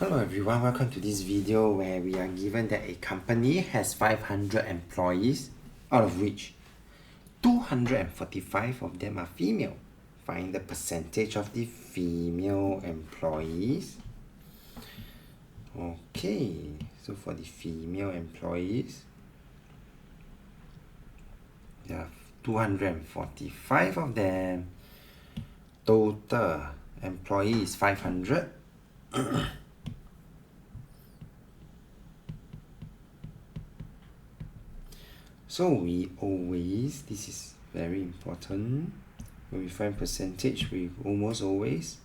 Hello everyone, welcome to this video where we are given that a company has 500 employees, out of which 245 of them are female. Find the percentage of the female employees. Okay, so for the female employees, there are 245 of them. Total employees 500. So we always, this is very important, when we find percentage, we almost always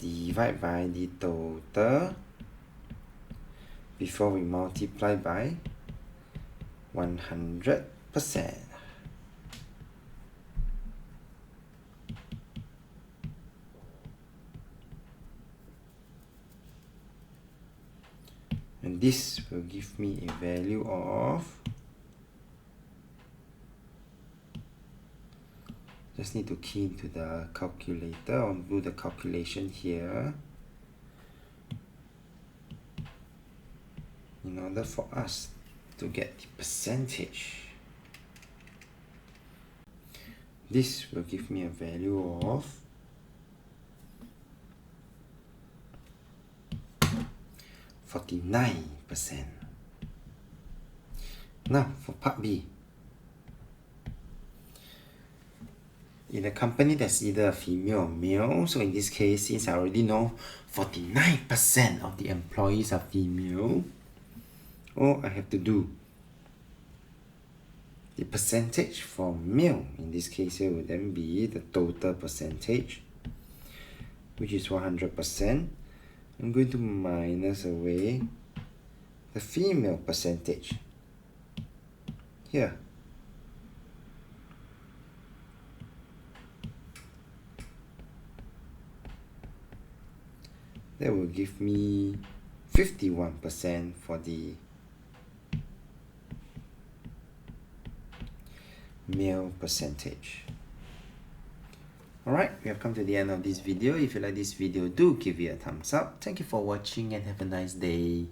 divide by the total before we multiply by 100%. And this will give me a value of, just need to key into the calculator or do the calculation here in order for us to get the percentage. This will give me a value of 49%. Now for part B. In a company that's either female or male, so in this case, since I already know 49% of the employees are female, all I have to do, the percentage for male, in this case here would then be the total percentage, which is 100%. I'm going to minus away the female percentage here. That will give me 51% for the male percentage. Alright, we have come to the end of this video. If you like this video, do give it a thumbs up. Thank you for watching and have a nice day.